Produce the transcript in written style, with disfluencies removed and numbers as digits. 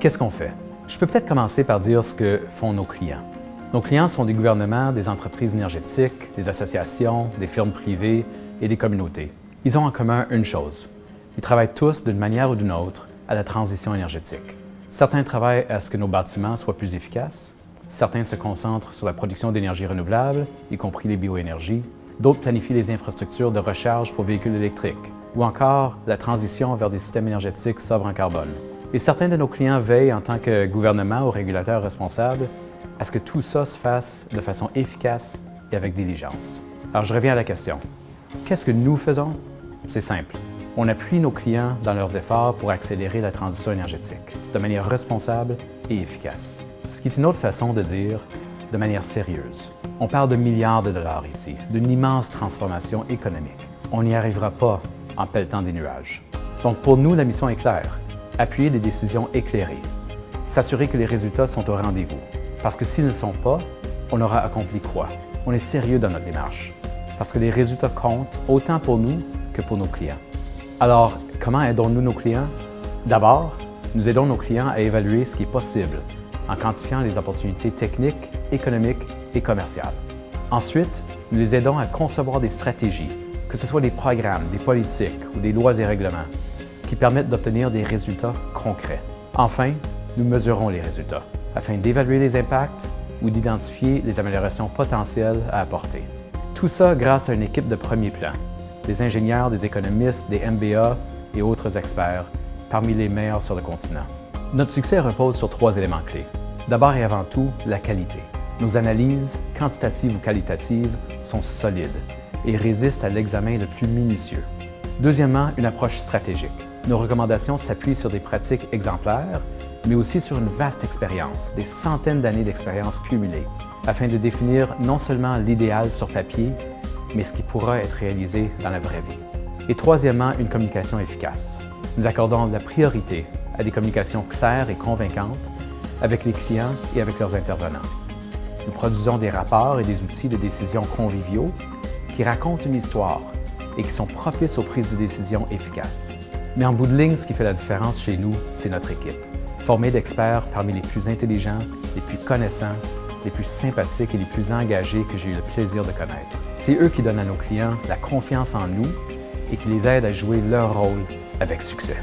Qu'est-ce qu'on fait? Je peux peut-être commencer par dire ce que font nos clients. Nos clients sont des gouvernements, des entreprises énergétiques, des associations, des firmes privées et des communautés. Ils ont en commun une chose. Ils travaillent tous d'une manière ou d'une autre à la transition énergétique. Certains travaillent à ce que nos bâtiments soient plus efficaces. Certains se concentrent sur la production d'énergie renouvelable, y compris les bioénergies. D'autres planifient les infrastructures de recharge pour véhicules électriques, ou encore la transition vers des systèmes énergétiques sobres en carbone. Et certains de nos clients veillent, en tant que gouvernement ou régulateurs responsables, à ce que tout ça se fasse de façon efficace et avec diligence. Alors je reviens à la question. Qu'est-ce que nous faisons? C'est simple. On appuie nos clients dans leurs efforts pour accélérer la transition énergétique de manière responsable et efficace. Ce qui est une autre façon de dire de manière sérieuse. On parle de milliards de dollars ici, d'une immense transformation économique. On n'y arrivera pas en pelletant des nuages. Donc pour nous, la mission est claire. Appuyer des décisions éclairées. S'assurer que les résultats sont au rendez-vous. Parce que s'ils ne sont pas, on aura accompli quoi? On est sérieux dans notre démarche. Parce que les résultats comptent autant pour nous que pour nos clients. Alors, comment aidons-nous nos clients? D'abord, nous aidons nos clients à évaluer ce qui est possible en quantifiant les opportunités techniques, économiques et commerciales. Ensuite, nous les aidons à concevoir des stratégies, que ce soit des programmes, des politiques ou des lois et règlements, qui permettent d'obtenir des résultats concrets. Enfin, nous mesurons les résultats afin d'évaluer les impacts ou d'identifier les améliorations potentielles à apporter. Tout ça grâce à une équipe de premier plan, des ingénieurs, des économistes, des MBA et autres experts, parmi les meilleurs sur le continent. Notre succès repose sur 3 éléments clés. D'abord et avant tout, la qualité. Nos analyses, quantitatives ou qualitatives, sont solides et résistent à l'examen le plus minutieux. Deuxièmement, une approche stratégique. Nos recommandations s'appuient sur des pratiques exemplaires, mais aussi sur une vaste expérience, des centaines d'années d'expérience cumulées, afin de définir non seulement l'idéal sur papier, mais ce qui pourra être réalisé dans la vraie vie. Et troisièmement, une communication efficace. Nous accordons de la priorité à des communications claires et convaincantes avec les clients et avec leurs intervenants. Nous produisons des rapports et des outils de décision conviviaux qui racontent une histoire et qui sont propices aux prises de décision efficaces. Mais en bout de ligne, ce qui fait la différence chez nous, c'est notre équipe, formée d'experts parmi les plus intelligents, les plus connaissants, les plus sympathiques et les plus engagés que j'ai eu le plaisir de connaître. C'est eux qui donnent à nos clients la confiance en nous et qui les aident à jouer leur rôle avec succès.